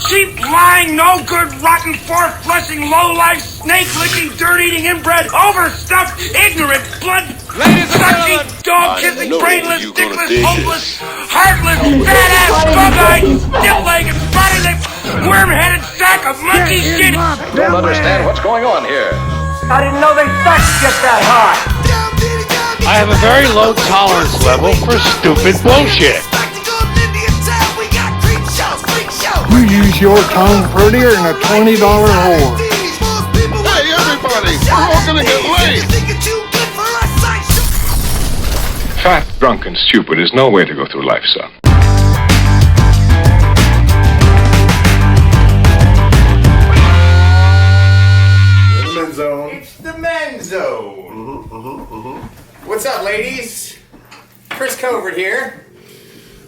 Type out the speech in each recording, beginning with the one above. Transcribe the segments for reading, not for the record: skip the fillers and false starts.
cheap, lying, no-good, rotten, four-flushing, low-life, snake-licking, dirt-eating, inbred, overstuffed, ignorant, blood-sucking, dog-kissing, brainless, dickless, hopeless, heartless, fat-ass, bug-eyed, stiff-legged, spotty-lipped, worm-headed sack of monkey shit. Don't understand what's going on here. I didn't know they sucked get that high. I have a very low tolerance level for stupid bullshit. You use your tongue prettier than a $20 whore. Hey, everybody, we're all gonna get laid. Fat, drunk, and stupid is no way to go through life, son. MENZONE. It's the MENZONE. What's up, ladies? Chris Covert here.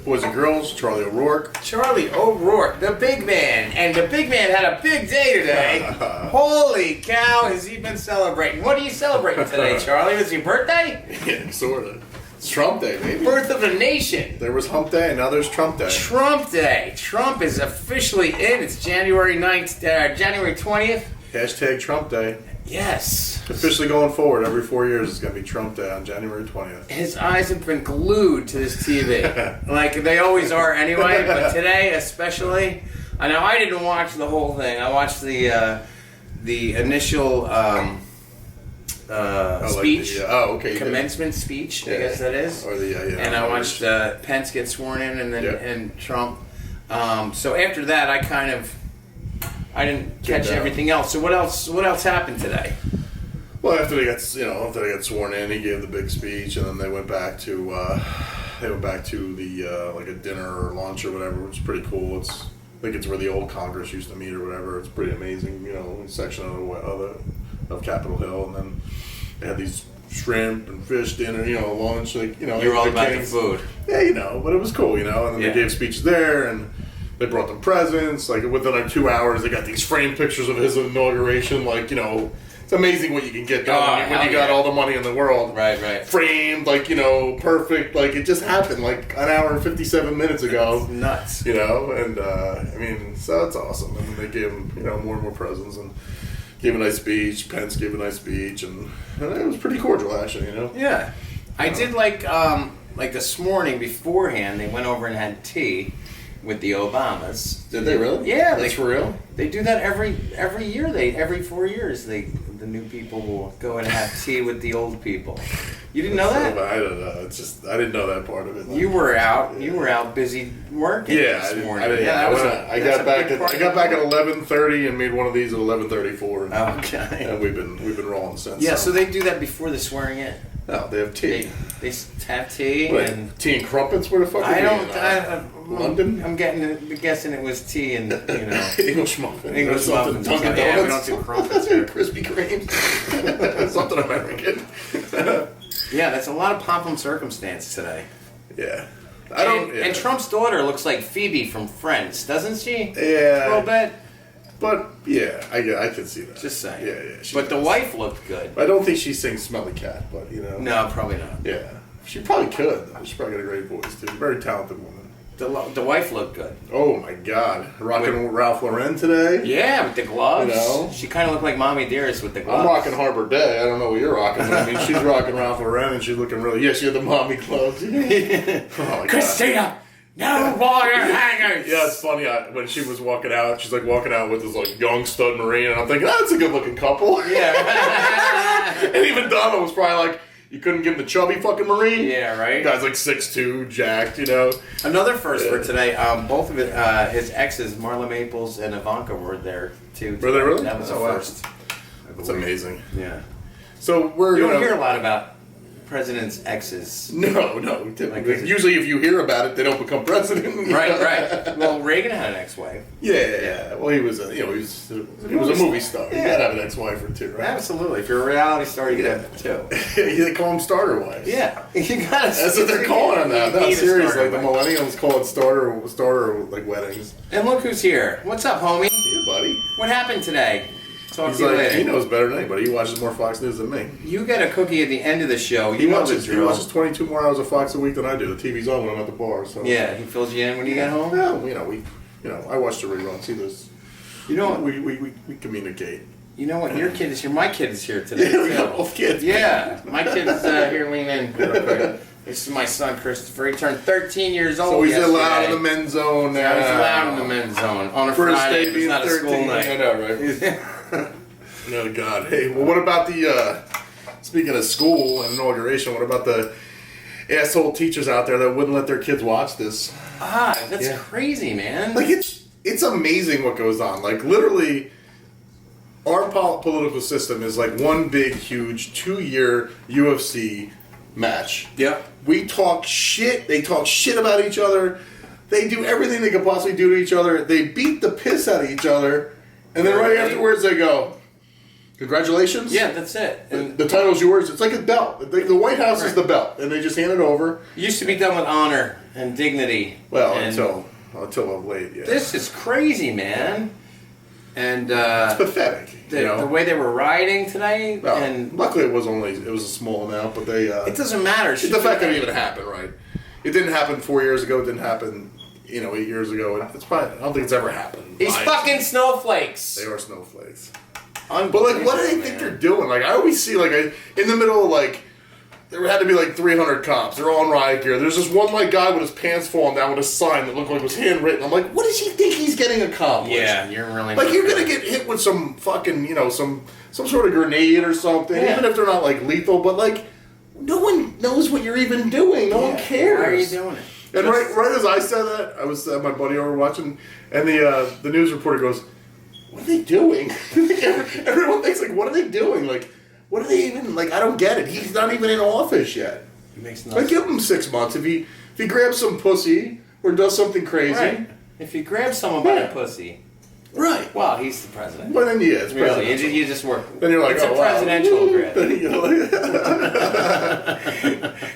Boys and girls, Charlie O'Rourke. Charlie O'Rourke, the big man. And the big man had a big day today. Holy cow, has he been celebrating? What are you celebrating today, Charlie? Was your birthday? Yeah, sort of. It's Trump Day, baby. Birth of a nation. There was Hump Day, and now there's Trump Day. Trump Day. Trump is officially in. It's January 9th, January 20th. Hashtag Trump Day. Yes. Officially going forward, every 4 years it's going to be Trump Day on January 20th. His eyes have been glued to this TV. Like they always are anyway, but today especially. I know I didn't watch the whole thing. I watched the initial speech. Okay. Commencement speech, I guess that is. Or the, and I watched Pence get sworn in and then and Trump. So after that I didn't catch everything else. So what else happened today? Well, after they got sworn in, he gave the big speech, and then they went back to the like a dinner or lunch or whatever, which is pretty cool. I think it's where the old Congress used to meet or whatever. It's pretty amazing, section of Capitol Hill, and then they had these shrimp and fish dinner, lunch, You're all about the food. Yeah, but it was cool, and then they gave speeches there, and they brought them presents. Like within like 2 hours, they got these framed pictures of his inauguration. Like it's amazing what you can get done when you got all the money in the world. Right. Framed, perfect. Like it just happened like an hour and 57 minutes ago. It's nuts. And so it's awesome. And then they gave him more and more presents and gave a nice speech. Pence gave a nice speech, and it was pretty cordial actually. Yeah, I did like this morning beforehand. They went over and had tea with the Obamas. Did they really? Yeah, that's for real. They do that every year. Every 4 years, the new people will go and have tea with the old people. You didn't know that? I don't know. It's just I didn't know that part of it. You were out busy working this morning. I got back at 11:30 and made one of these at 11:34. Okay. And we've been rolling since. Yeah. So they do that before the swearing in. No, they have tea. They have tea and tea and crumpets. Where the fuck? London. I'm guessing it was tea and English muffins. English muffins. Dunkin' Yeah, we Donuts. don't do crumpets. Krispy Kremes. Something American. Yeah, that's a lot of pomp and circumstance today. Yeah. And Trump's daughter looks like Phoebe from Friends, doesn't she? Yeah. A little bit. But yeah, I can see that. Just saying. Yeah. But the wife looked good. I don't think she sings "Smelly Cat," but No, probably not. Yeah, she probably could. She probably got a great voice too. Very talented woman. The wife looked good. Oh my God, rocking Ralph Lauren today. Yeah, with the gloves. She kind of looked like Mommy Dearest with the gloves. I'm rocking Harbor Day. I don't know what you're rocking, but she's rocking Ralph Lauren and she's looking really. Yeah, she had the mommy gloves. Oh my Christina. God. No wire hangers. Yeah, it's funny. When she was walking out, she's like walking out with this young stud Marine, and I'm thinking, that's a good looking couple. Yeah. And even Donna was probably like, you couldn't give him the chubby fucking Marine. Yeah, right. The guy's like 6'2", jacked, Another first for today. Both of his exes, Marla Maples and Ivanka, were there too. Were they really? That was the first. That's amazing. Yeah. So you don't hear a lot about president's exes. No. Usually, if you hear about it, they don't become president. Right. Well, Reagan had an ex-wife. Yeah. Well, he was a movie star. You gotta have an ex-wife or two, right? Absolutely. If you're a reality star, you gotta have two. They call them starter wives. Yeah, you gotta. That's what they're calling them now. No, seriously, the millennials call it starter weddings. And look who's here. What's up, homie? Yeah, buddy. What happened today? Talk He's to you later. He knows better than anybody. He watches more Fox News than me. You get a cookie at the end of the show. He watches 22 more hours of Fox a week than I do. The TV's on when I'm at the bar. So yeah, he fills you in when you get home. Well, we I watch the reruns. He does. You know what? We communicate. You know what? Your kid is here. My kid is here today. Yeah, we got both kids. Yeah, my kid's here. Lean in. Real quick. This is my son Christopher. He turned 13 years old. So he's yesterday. allowed in the men's zone now. Yeah, he's allowed in the men's zone on a First Friday. day It's being not a 13. school night. I know, right? Oh God. Hey, well, what about the? Speaking of school and inauguration, what about the asshole teachers out there that wouldn't let their kids watch this? That's crazy, man. Like it's amazing what goes on. Like literally, our political system is like one big, huge 2-year UFC match. Yeah. We talk shit. They talk shit about each other. They do everything they could possibly do to each other. They beat the piss out of each other, and then right afterwards they go, "Congratulations." Yeah, that's it. And The title's yours. It's like a belt. The White House is the belt, and they just hand it over. it used to be done with honor and dignity. Well, and until of late, yeah. this is crazy, man. And It's pathetic. the way they were riding today, Well, and luckily it was a small amount, but they. it doesn't matter. The fact that it even happened, right? It didn't happen 4 years ago. It didn't happen, 8 years ago. It's probably. I don't think it's ever happened. These fucking snowflakes. They are snowflakes. But Unbelievable, what do they think they're doing? Like I always see, in the middle of there had to be 300 cops. They're all in riot gear. There's this one guy with his pants falling down with a sign that looked like it was handwritten. I'm like, what does he think he's getting accomplished? Yeah, you're really you're gonna get hit with some fucking some sort of grenade or something, Yeah. even if they're not lethal. But no one knows what you're even doing. No one cares. Why are you doing it? And right as I said that, I was my buddy over watching, and the news reporter goes, "What are they doing?" Everyone thinks what are they doing? What are they even I don't get it. He's not even in office yet. It makes no sense. Give him 6 months. If he grabs some pussy or does something crazy, Right. If you grab someone by the pussy, right? well, he's the president. Well, then it's Really, presidential. you just work. Then you're like, it's oh, a wow. presidential grab.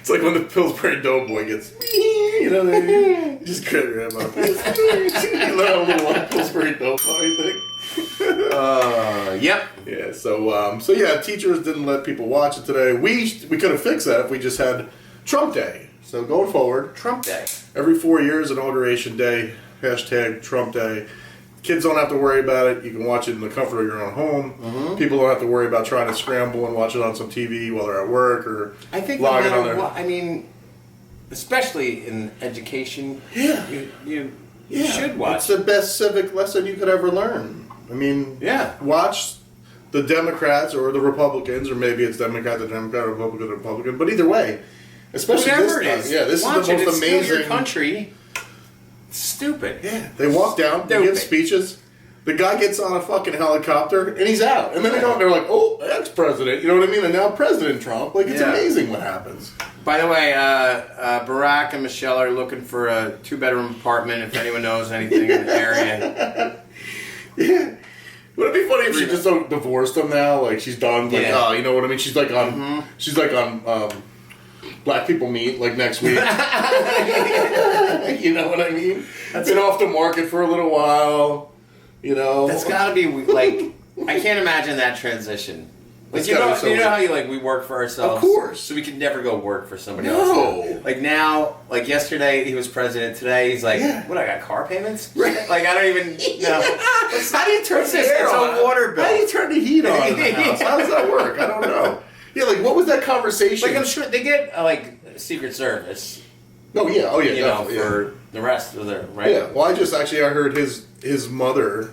It's like when the Pillsbury Doughboy gets, you just grab him up. You know, a little Pillsbury Doughboy thing. Yep. Yeah. So yeah, teachers didn't let people watch it today. We could have fixed that if we just had Trump Day. So going forward, Trump Day. every 4 years, inauguration day, # Trump Day. Kids don't have to worry about it. You can watch it in the comfort of your own home. Mm-hmm. People don't have to worry about trying to scramble and watch it on some TV while they're at work or I think no logging on matter their. what, I mean, especially in education, Yeah. you should watch. It's the best civic lesson you could ever learn. I mean, Yeah. watch the Democrats or the Republicans, or maybe it's Democrat, the Democrat, Republican, the Republican. But either way, especially Whatever this it time, is. yeah, this Watch is the most It's still amazing your country. It's stupid. Yeah, they walk down, they give speeches. The guy gets on a fucking helicopter and he's out. And then they go and they're like, "Oh, ex-president," you know what I mean? And now President Trump. It's amazing what happens. By the way, Barack and Michelle are looking for a 2-bedroom apartment. If anyone knows anything in the area, Yeah. Would it be funny if she just divorced him now? She's done. Yeah. You know what I mean? She's on. She's on. Black People Meet next week. You know what I mean? Been off the market for a little while. that's got to be I can't imagine that transition. It's You gotta know, be so you know weird. how we work for ourselves. Of course. So we could never go work for somebody No. else. Now, yesterday he was president. Today he's Yeah. what? I got car payments. Right. I don't even know. How do you turn What's the this? air It's a on? water bill. How do you turn the heat on in the house? How does that work? I don't know. Yeah, what was that conversation? I'm sure they get Secret Service. Oh yeah, For the rest of their right. Yeah. Well, I heard his mother,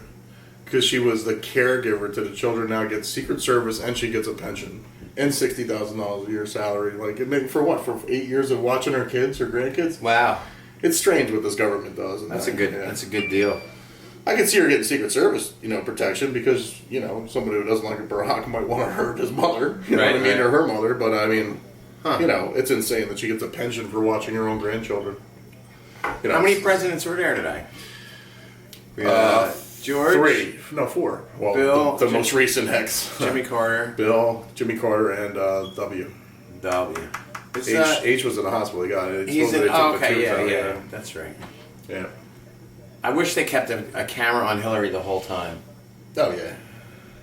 because she was the caregiver to the children, now gets Secret Service and she gets a pension and $60,000 a year salary. For what? For 8 years of watching her kids, her grandkids. Wow. It's strange what this government does. And That's a good deal. I can see her getting Secret Service, protection, because somebody who doesn't like Barack might want to hurt his mother, you know what I mean, or her mother. But I mean, it's insane that she gets a pension for watching her own grandchildren. How many presidents were there today? George, 3, no 4. Well, Bill, the most recent ex, Jimmy Carter, Bill, Jimmy Carter, and W. H was in the hospital. He got it. He's in. They took the Okay, tubes out, yeah, that's right. Yeah. I wish they kept a camera on Hillary the whole time. Oh yeah.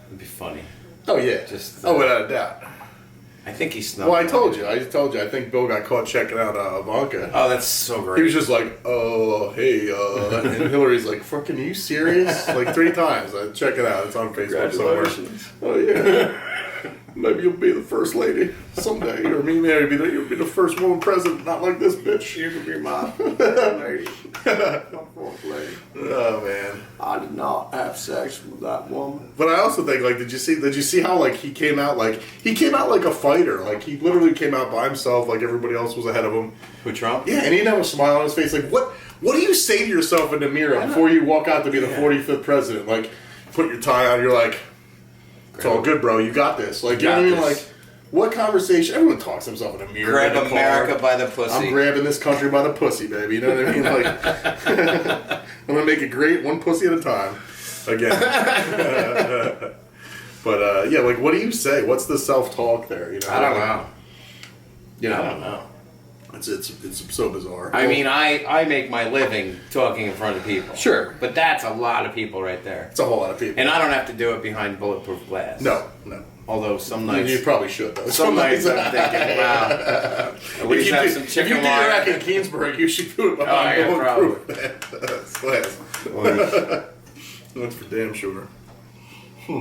It'd be funny. Oh yeah. Just without a doubt. I think he snuck. Well, I told you. I think Bill got caught checking out Ivanka. Oh, that's so great. He was just like, oh, hey, and Hillary's like, fucking, are you serious? Like 3 times. Check it out. It's on Facebook somewhere. Oh, yeah. Maybe you'll be the first lady someday. Or me, maybe you'll be the first woman president. Not like this bitch. You could be my lady. My fourth lady. Oh, man. I did not have sex with that woman. But I also think, like, did you see how, like, he came out like a fighter. Like, he literally came out by himself, like everybody else was ahead of him. Who, Trump? Yeah, and he didn't have a smile on his face. Like, what do you say to yourself in the mirror before you walk out to be the 45th president? Like, put your tie on, you're like, it's all good, bro. You got this. Like, you know what I mean? Like, what conversation? Everyone talks to himself in a mirror. Grab America by the pussy. I'm grabbing this country by the pussy, baby. You know what I mean? Like, I'm gonna make it great, one pussy at a time. Again. But yeah, like, what do you say? What's the self-talk there? You know? I don't know. You know? I don't know. It's so bizarre. I mean, I make my living talking in front of people. Sure. But that's a lot of people right there. It's a whole lot of people. And I don't have to do it behind bulletproof glass. No. Although some nights... You probably should, though. Some nights I'm thinking, wow. At least have some chicken wire. If you do your act in Keensburg, you should do it behind bulletproof glass. That's for damn sure.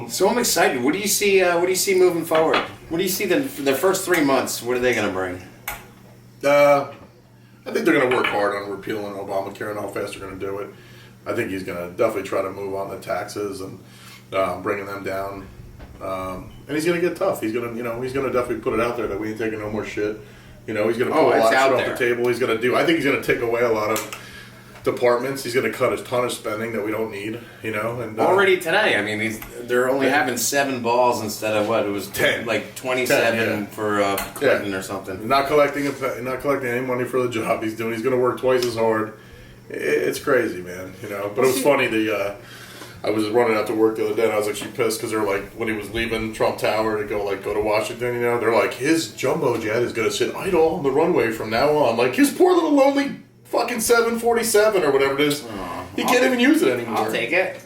So I'm excited. What do you see? What do you see moving forward? What do you see the first 3 months? What are they going to bring? I think they're going to work hard on repealing Obamacare and how fast they're going to do it. I think he's going to definitely try to move on the taxes and bringing them down. And he's going to get tough. He's going to, he's going to definitely put it out there that we ain't taking no more shit. He's going to pull a lot of shit off the table. He's going to do. I think he's going to take away a lot of departments. He's going to cut a ton of spending that we don't need. And already today, I mean, they're only having 7 balls instead of what it was 10, like 27 10, for Clinton or something. Not collecting any money for the job he's doing. He's going to work twice as hard. It's crazy, man. But it was funny. I was running out to work the other day, and I was actually pissed because they're like, when he was leaving Trump Tower to go to Washington, they're like, his jumbo jet is going to sit idle on the runway from now on. Like, his poor little lonely fucking 747 or whatever it is. He can't even use it anymore. I'll take it.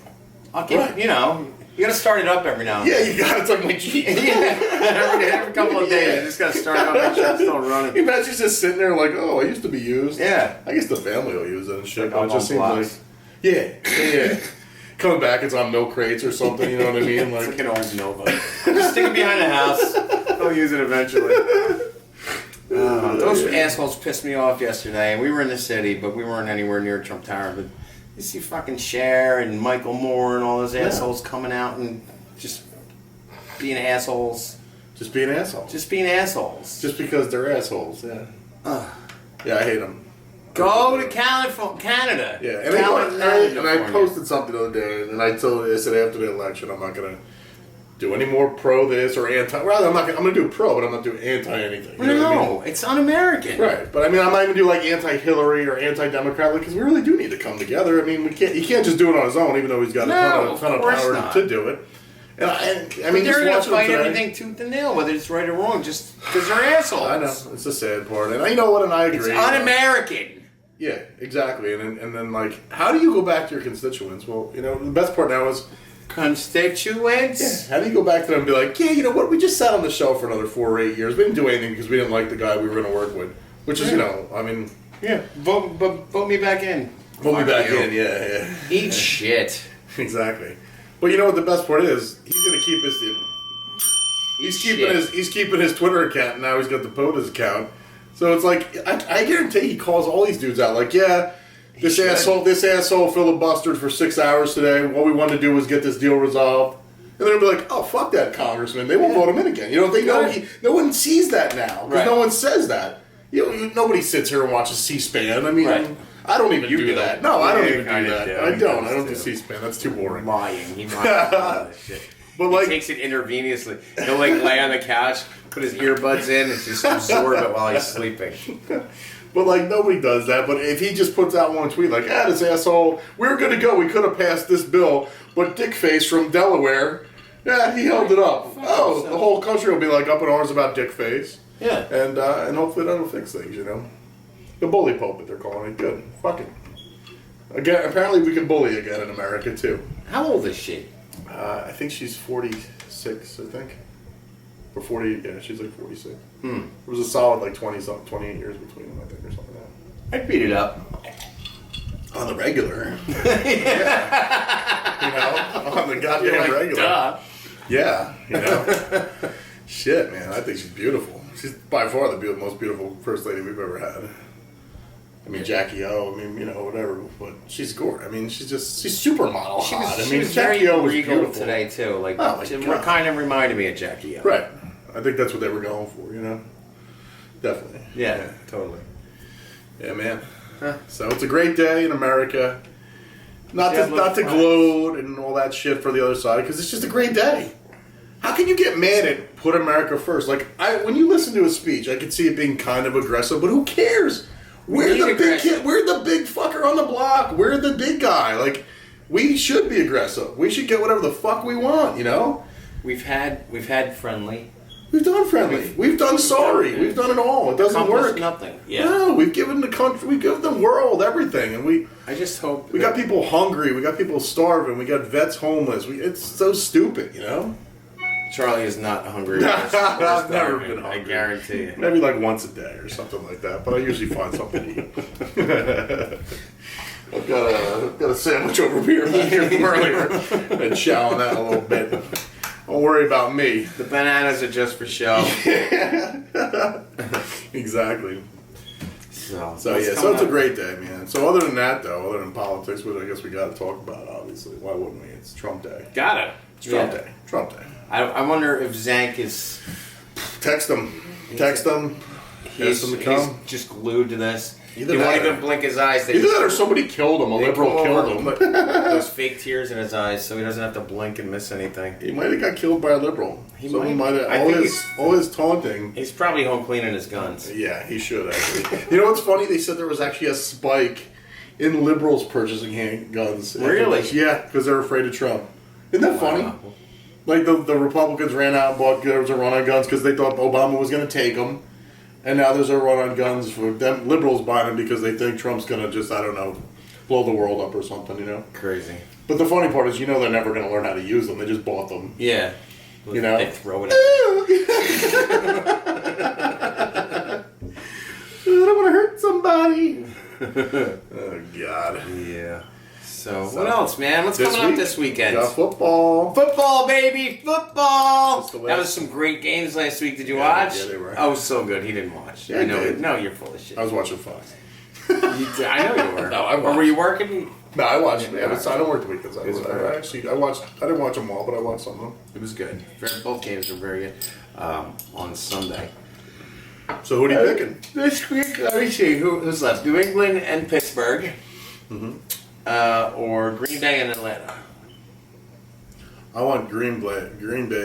I'll give it. You got to start it up every now and then. Yeah, you got it. Like my Jeep. every couple of days, you just got to start it up and make sure it's still running. You imagine just sitting there like, oh, I used to be used. Yeah. I guess the family will use it and shit, but it just seems like... Yeah. Coming back, it's on milk crates or something, you know what I mean? It's like an old Nova. Just stick it behind the house. They'll use it eventually. Those assholes pissed me off yesterday. And we were in the city, but we weren't anywhere near Trump Tower. But you see fucking Cher and Michael Moore and all those assholes coming out and just being assholes. Just being assholes. Just being assholes. Just because they're assholes, yeah. Yeah, I hate them. Go to Canada. Yeah, and I posted something the other day, and I said after the election, I'm not going to do any more pro this or anti. Rather, I'm going to do pro, but I'm not doing anti anything. No, it's un-American. Right, but I mean, I'm not even do like anti-Hillary or anti-Democrat because we really do need to come together. I mean, he can't just do it on his own, even though he's got a ton of power to do it. And I mean, they're going to fight everything tooth and nail, whether it's right or wrong, just because they're assholes. I know, it's the sad part, and you know what, and I agree. It's un-American. Yeah, exactly. And then, like, how do you go back to your constituents? Well, the best part now is... Constituents? Yeah, how do you go back to them and be like, yeah, you know what, we just sat on the shelf for another 4 or 8 years. We didn't do anything because we didn't like the guy we were going to work with. Which is, I mean, yeah. Vote me back in. Vote me back in, yeah. Eat shit. Exactly. But you know what the best part is? He's going to keep He's keeping his Twitter account, and now he's got the POTUS account. So it's like, I guarantee he calls all these dudes out. Like, yeah, this asshole filibustered for 6 hours today. What we wanted to do was get this deal resolved. And they'll be like, oh, fuck that congressman. They won't vote him in again. No one sees that now. Because no one says that. Nobody sits here and watches C-SPAN. I mean, I don't even do that. No, I don't even do that. I don't do C-SPAN. That's too boring. Lying. He lies about that shit. But he takes it intravenously. He'll lay on the couch, put his earbuds in, and just absorb it while he's sleeping. But nobody does that. But if he just puts out one tweet like, this asshole, we're good to go. We could have passed this bill, but Dickface from Delaware, he held it up. The whole country will be up in arms about Dickface. Yeah. And hopefully that'll fix things, The bully pulpit, they're calling it. Good. Fuck it. Again, apparently we can bully again in America, too. How old is she? I think she's 46, I think. Or 40, yeah, she's like 46. It was a solid like 20-something, 28 years between them, I think, or something like that. I'd beat it up. On the regular. You know? On the goddamn regular. Duh. Yeah, you know? Shit, man, I think she's beautiful. She's by far the most beautiful first lady we've ever had. I mean, Jackie O, I mean, you know, whatever, but she's gorgeous. I mean, she's supermodel hot. She was Jackie very O was regal beautiful today, too. Like, Oh, my it God. kind of reminded me of Jackie O. Right. I think that's what they were going for, you know? Definitely. Yeah, totally. Yeah, man. So it's a great day in America. Not Yeah, to gloat and all that shit for the other side, because it's just a great day. How can you get mad at put America first? Like, when you listen to a speech, I could see it being kind of aggressive, but who cares? We're the big kid. We're the big fucker on the block. We're the big guy. Like, we should be aggressive. We should get whatever the fuck we want, you know? We've had friendly. We've done friendly. We've done sorry. We've done it all. It doesn't work. Nothing. Yeah. No, we've given the country, we give the world everything, and I just hope we got people hungry. We got people starving. We got vets homeless. It's so stupid, you know. Charlie is not hungry. I've never been hungry. I guarantee you. Maybe like once a day or something like that. But I usually find something to eat. I've got a sandwich over here back here from earlier. Been chowing that a little bit. Don't worry about me. The bananas are just for show. Exactly. So So it's a great day, man. So other than that, though, other than politics, which I guess we got to talk about, obviously. Why wouldn't we? It's Trump Day. Got it. It's Trump Day. Trump Day. I wonder if Zank is. Text him. Ask him to come. He's just glued to this. Either He won't that even blink his eyes. Either that or somebody killed him. A liberal killed him. Those fake tears in his eyes, so he doesn't have to blink and miss anything. He might have got killed by a liberal. Someone might have. All his taunting. He's probably home cleaning his guns. Yeah, he should actually. You know what's funny? They said there was actually a spike in liberals purchasing handguns. Really? Yeah, because they're afraid of Trump. Isn't that funny? Like the Republicans ran out and bought there was a run on guns because they thought Obama was going to take them. And now there's a run on guns for them liberals buying them because they think Trump's going to just, I don't know, blow the world up or something, you know? Crazy. But the funny part is, you know they're never going to learn how to use them. They just bought them. Yeah. You know? They throw it I don't want to hurt somebody. Oh, God. Yeah. So, what else, man? What's coming up this weekend? We got football. Football, baby! Football! That's the way. That was some great games last week. Did you watch? Yeah, they were. Oh, so good. He didn't watch. Yeah, I know. I did. No, you're full of shit. I was watching Fox. I know you were. No, I Or watched. were you working? No, I watched. Yeah, Yeah, I don't work the weekends. I watched. I didn't watch them all, but I watched some of them. It was good. Both games were very good. On Sunday. So who are you picking? This week, let me see who's left. New England and Pittsburgh. Or Green Bay and Atlanta. I want Green Bay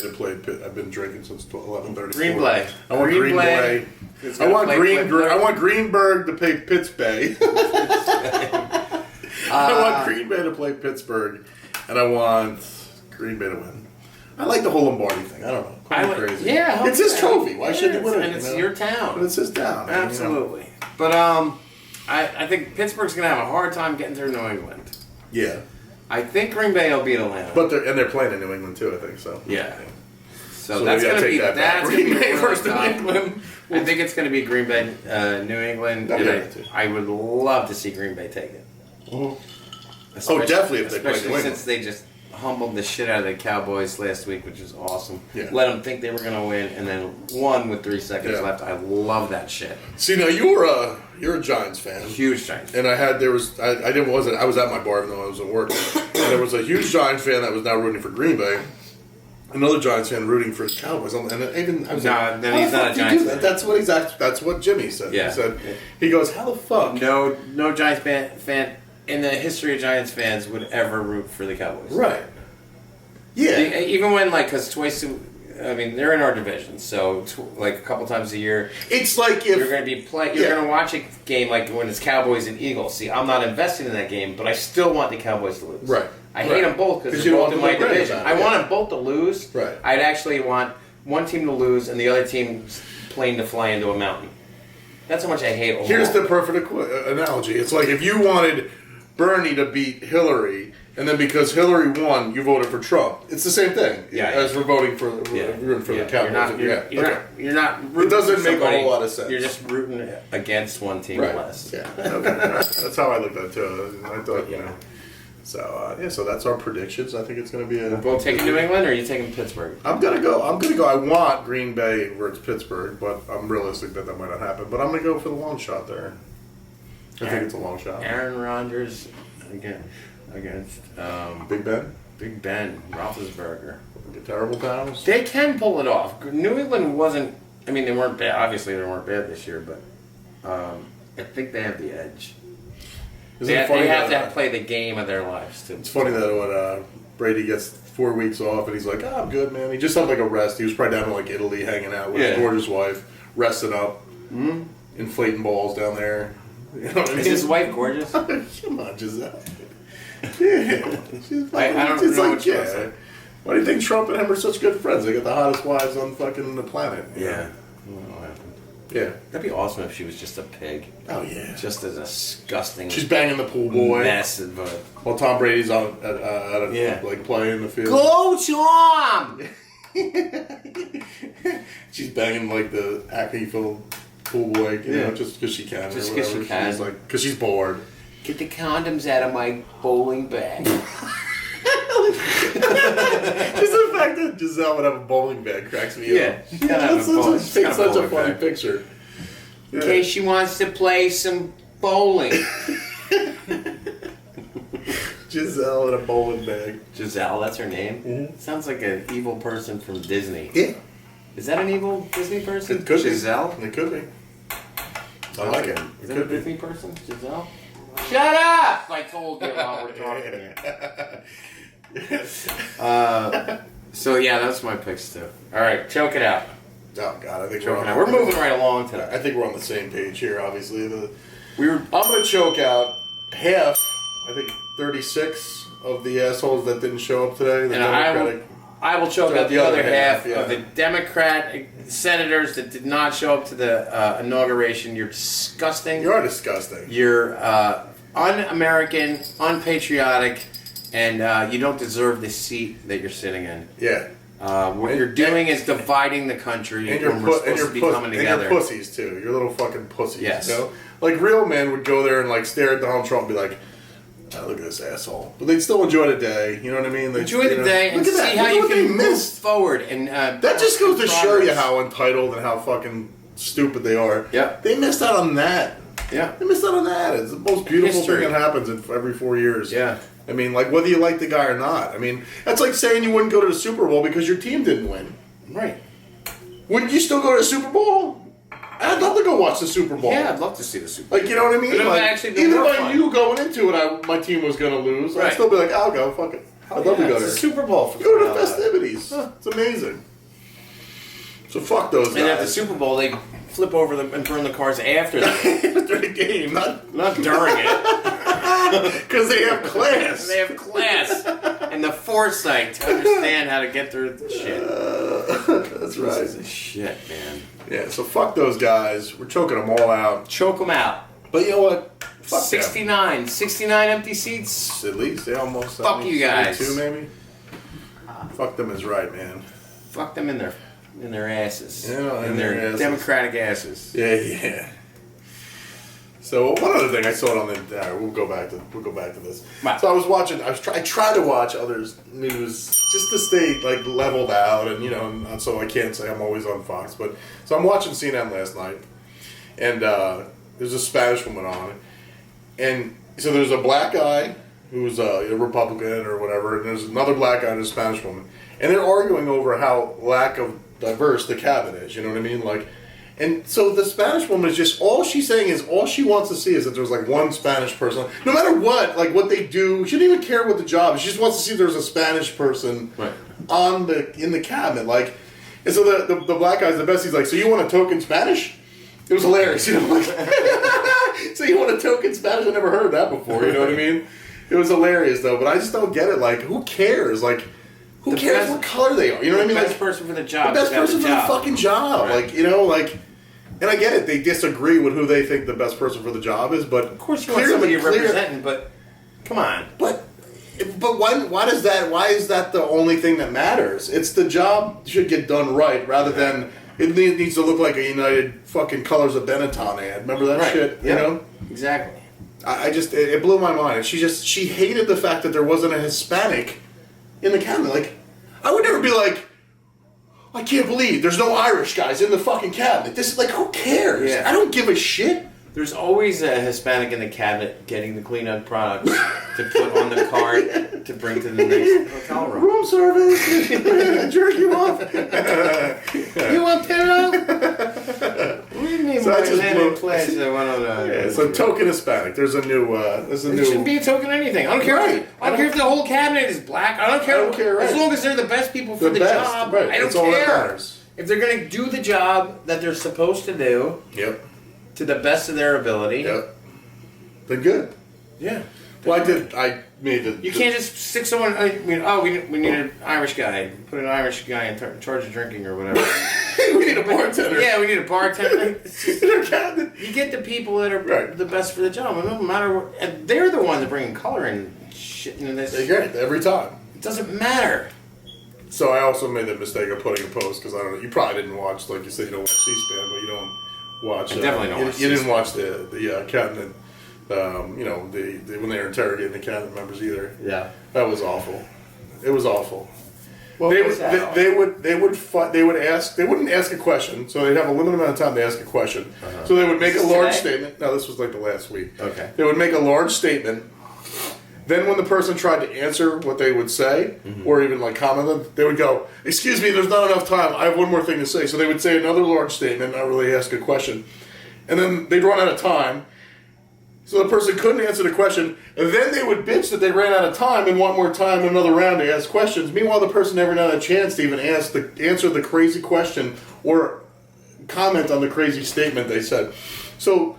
to play. I've been drinking since 11:30. Green Bay. I want Green Bay. I want Greenberg to play Pittsburgh. I want Green Bay to play Pittsburgh, and I want Green Bay to win. I like the whole Lombardi thing. I don't know. Call me crazy. Yeah, it's his trophy. Why should he win it? And it's your town. But it's his town. Absolutely. But I think Pittsburgh's gonna have a hard time getting through New England. Yeah. I think Green Bay will beat Atlanta. But they're playing in New England too. I think so. Yeah. So So that's we gotta gonna be take that back. that's gonna be Green Bay really versus New tough. England. I think it's gonna be Green Bay, New England, Yeah, and me too. I would love to see Green Bay take it. Definitely if they play New Especially England. since they just humbled the shit out of the Cowboys last week, which is awesome. Yeah. Let them think they were gonna win, and then won with 3 seconds Yeah. left. I love that shit. See, now you're a Giants fan. Huge Giants. And I was at my bar even though I was at work. And there was a huge Giants fan that was now rooting for Green Bay. Another Giants fan rooting for the Cowboys. And even I was like, then how he's the not fuck a do you Giants do that? fan. That's what Jimmy said. Yeah. He said he goes, how the fuck? No Giants fan in the history of Giants fans would ever root for the Cowboys. Right. Yeah. Even when because twice. I mean, they're in our division, so a couple times a year. It's like if You're going to be playing. You're going to watch a game like when it's Cowboys and Eagles. See, I'm not invested in that game, but I still want the Cowboys to lose. Right. I hate them both because you they're don't both in want my them to division. win, I yeah. want them both to lose. Right. I'd actually want one team to lose and the other team's plane to fly into a mountain. That's how much I hate. Here's the perfect analogy. It's like if you wanted Bernie to beat Hillary And then because Hillary won, you voted for Trump. It's the same thing. As we're voting for rooting for the Cowboys. You're not rooting it doesn't for make somebody, a whole lot of sense. You're just rooting against one team less. Yeah. Okay. That's how I looked at it too. I thought, you know. So so that's our predictions. I think it's going to be a. Both taking New England, or are you taking Pittsburgh? I'm gonna go. I want Green Bay versus Pittsburgh, but I'm realistic that might not happen. But I'm gonna go for the long shot there. I think it's a long shot. Aaron Rodgers against Big Ben. Big Ben Roethlisberger. The terrible towns. They can pull it off. New England wasn't. I mean, they weren't bad. Obviously, they weren't bad this year, but I think they have the edge. They have to play the game of their lives too. It's funny that when Brady gets 4 weeks off and he's like, "Oh, I'm good, man." He just had like a rest. He was probably down in like Italy, hanging out with his gorgeous wife, resting up, inflating balls down there. You know what I mean? Is his wife gorgeous? Come on, Giselle. Yeah, she's I don't know what you're saying. Why do you think Trump and him are such good friends? They got the hottest wives on fucking the planet. Yeah. Yeah. That'd be awesome if she was just a pig. Oh yeah. Just a disgusting. She's banging the pool boy. Mess, but while Tom Brady's out like playing in the field. Go Tom! She's banging like the acne-filled pool boy, you know, just because she can. Just because she can. She's like, because she's bored. Get the condoms out of my bowling bag. Just the fact that Giselle would have a bowling bag cracks me up. It's such a funny picture. In case she wants to play some bowling. Giselle in a bowling bag. Giselle, that's her name? Mm-hmm. Sounds like an evil person from Disney. Yeah. Is that an evil Disney person? It could Giselle? be. It could be. I like it. Is that a Disney person? Giselle? Shut up! I told you while we're talking here. So yeah, that's my picks too. All right, choke it out. Oh God, I think we're moving right along today. I think we're on the same page here. Obviously, I'm gonna choke out half. I think 36 of the assholes that didn't show up today. The Democratic. I will choke out the other half of the Democrat senators that did not show up to the inauguration. You're disgusting. You are disgusting. You're un-American, unpatriotic, and you don't deserve the seat that you're sitting in. Yeah. What you're doing is dividing the country, and we're supposed to be coming together. And you're pussies too. You're little fucking pussies. Yes. You know? Like real men would go there and like stare at Donald Trump and be like, oh, look at this asshole. But they'd still enjoy the day. You know what I mean? Enjoy the day and see how you can move forward. And that just goes to show you how entitled and how fucking stupid they are. Yeah. They missed out on that. Yeah. They missed out on that. It's the most beautiful thing that happens every 4 years. Yeah. I mean, like, whether you like the guy or not. I mean, that's like saying you wouldn't go to the Super Bowl because your team didn't win. Right. Wouldn't you still go to the Super Bowl? I'd love to go watch the Super Bowl. Yeah, I'd love to see the Super Bowl. Like, you know what I mean? Like, even if I knew going into it my team was going to lose, I'd still be like, I'll go, fuck it. I'd love to go there. It's a Super Bowl. Go to the festivities. It's amazing. So fuck those guys. And at the Super Bowl, they flip over them and burn the cars after the game, not during it. Because they have class. They have class and the foresight to understand how to get through the shit. That's right. This is shit, man. Yeah, so fuck those guys. We're choking them all out. Choke them out. But you know what? Fuck 69 empty seats. At least they almost. Fuck you guys. 2 maybe. Fuck them is right, man. Fuck them in their asses. Yeah, in their asses. Democratic asses. Yeah. So one other thing I saw it on the. We'll go back to this. Right. So I was watching. I try to watch others' news just to stay like leveled out, and so I can't say I'm always on Fox. But so I'm watching CNN last night, and there's a Spanish woman on it, and so there's a black guy who's a Republican or whatever, and there's another black guy and a Spanish woman, and they're arguing over how lack of diverse the cabinet is. You know what I mean? Like. And so the Spanish woman is just, all she's saying is, all she wants to see is that there's like one Spanish person. No matter what, like what they do, she doesn't even care what the job is. She just wants to see there's a Spanish person in the cabinet. Like, and so the black guy's the best. He's like, so you want a token Spanish? It was hilarious, like, so you want a token Spanish? I never heard that before, you know what I mean? It was hilarious though, but I just don't get it. Like, who cares? Like, who cares what color they are? You know what I mean? The best person for the job. The best person for the fucking job. Right. Like, and I get it, they disagree with who they think the best person for the job is, but of course you want somebody you're representing, but come on. But But why does that? Why is that the only thing that matters? It's the job should get done right rather than it needs to look like a United fucking Colors of Benetton ad. Remember that shit? Yep. You know? Exactly. I just it blew my mind. She hated the fact that there wasn't a Hispanic in the cabinet. Like, I would never be like, I can't believe there's no Irish guys in the fucking cabinet. This is like, who cares? Yeah. I don't give a shit. There's always a Hispanic in the cabinet getting the clean-up products to put on the cart to bring to the next hotel room. Room service. Jerk you off. You want pillow? We need So more I just land blew- in place. Yeah, so token Hispanic. There's a new. It shouldn't be a token anything. I don't care. Right. I don't care if the whole cabinet is black. I don't care. Right. As long as they're the best people for the best, job. right. I don't That's all that care. matters. If they're going to do the job that they're supposed to do Yep. to the best of their ability, Yep. Then good. yeah. Well, I made the. You can't just stick someone. I mean, we need an Irish guy. Put an Irish guy in charge of drinking or whatever. we need a bartender. Yeah, we need a bartender. In our cabinet. You get the people that are Right. the best for the job. It doesn't matter. And they're the ones that bring color and shit into this. They get it every time. It doesn't matter. So I also made the mistake of putting a post because I don't know. You probably didn't watch, like you said, you don't watch C-SPAN, but you don't watch. I definitely don't watch You didn't C-SPAN. watch the cabinet. You know, the when they were interrogating the cabinet members either. Yeah. That was awful. It was awful. Well, They would ask. They wouldn't ask a question, so they'd have a limited amount of time to ask a question. So they would make a large statement. No, this was like the last week. Okay. They would make a large statement. Then, when the person tried to answer what they would say, or even like comment them, they would go, "Excuse me, there's not enough time. I have one more thing to say." So they would say another large statement, not really ask a question, and then they'd run out of time. So the person couldn't answer the question, and then they would bitch that they ran out of time and want more time in another round to ask questions. Meanwhile, the person never had a chance to even answer the crazy question or comment on the crazy statement they said. So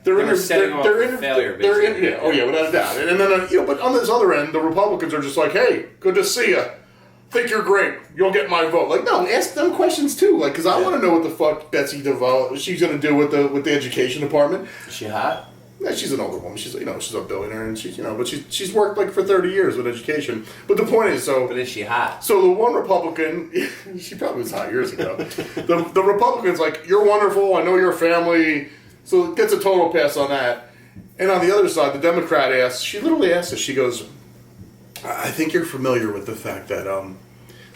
they're failure, basically. yeah, oh yeah, without a doubt. And then but on this other end, the Republicans are just like, "Hey, good to see you. Think you're great. You'll get my vote." Like, no, ask them questions too. Like, because I want to know what the fuck Betsy DeVos she's going to do with the education department. Is she hot? Yeah, she's an older woman. She's she's a billionaire, and but she's worked like for 30 years with education. But the point is, But is she hot? so the one Republican, she probably was hot years ago. the Republican's like, "You're wonderful. I know your family," so it gets a total pass on that. And on the other side, the Democrat asks. She literally asks us. She goes, "I think you're familiar with the fact that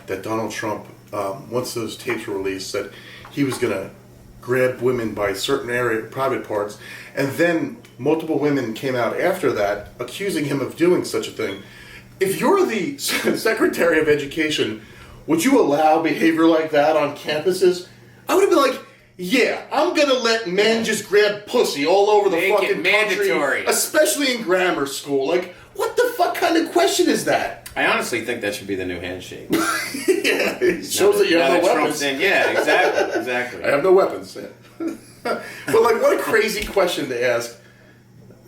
that Donald Trump, once those tapes were released, said he was gonna grab women by certain private parts, and then multiple women came out after that accusing him of doing such a thing. If you're the Secretary of Education, would you allow behavior like that on campuses?" I would have been like, "Yeah, I'm gonna let men just grab pussy all over the Make it fucking mandatory. country, especially in grammar school. Like, what the fuck kind of question is that?" I honestly think that should be the new handshake. Yeah, it shows that you have no weapons. Yeah, exactly. I have no weapons. But like, what a crazy question to ask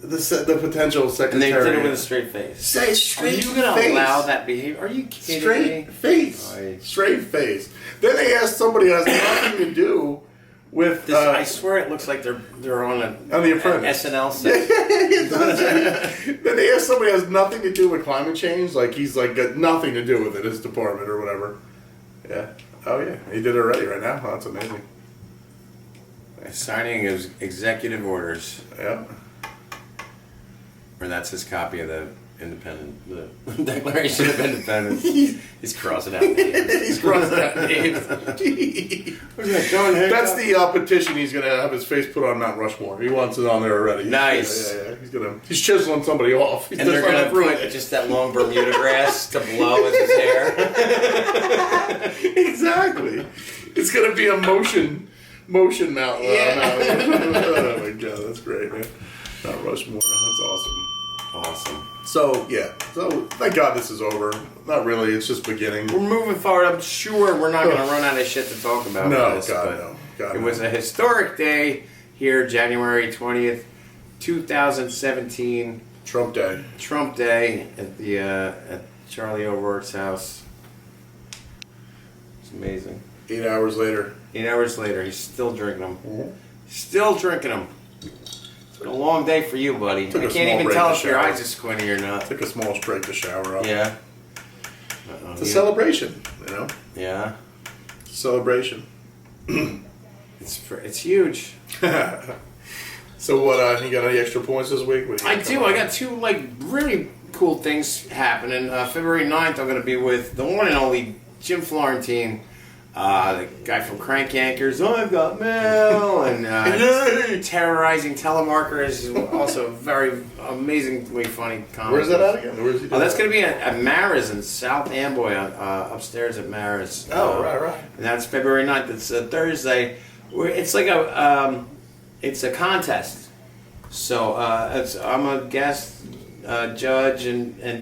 the potential And secretary. they did it with a straight face. Say straight Are you going to face. allow that behavior? Are you kidding Straight me? face. Right. Straight face. Then they asked somebody who has nothing to do with This, I swear it looks like they're on The Apprentice. an SNL set. Then they asked somebody who has nothing to do with climate change, like he's like got nothing to do with it, his department or whatever. Yeah. Oh yeah, he did it already right now. Oh, that's amazing. Signing his executive orders. Yeah. Or that's his copy of the Declaration of Independence. He's crossing out names. He's crossing out names. That's the petition he's gonna have his face put on Mount Rushmore. He wants it on there already. Nice. Yeah. He's chiseling somebody off. He's And they're just going to not put just that long Bermuda grass to blow as his hair. Exactly. It's gonna be a motion mount. Oh my god, that's great, man. Mount Rushmore. That's awesome. Awesome. So yeah. So thank God this is over. Not really. It's just beginning. We're moving forward. I'm sure we're not going to run out of shit to talk about. No, with this, God, but no. God, it no. was a historic day here, January 20th, 2017. Trump Day. Trump Day at the at Charlie O'Rourke's house. It's amazing. 8 hours later. 8 hours later, he's still drinking them. Mm-hmm. Still drinking them. It's been a long day for you, buddy. I Took a can't small even break tell to if your shower. eyes are squinty or not. Took a small break to shower up. Yeah. It's a celebration, you know? Yeah. Celebration. It's huge. So what, you got any extra points this week? What I do. I got two, really cool things happening. February 9th, I'm going to be with the one and only Jim Florentine, the guy from Crank Yankers. I've got mail, and terrorizing telemarketers. Is also a very amazingly funny comic. Where's that at again? Where's he doing That's that? going to be at Mara's in South Amboy, upstairs at Mara's. Oh, right. And that's February 9th. It's a Thursday. It's like it's a contest. So I'm a guest judge and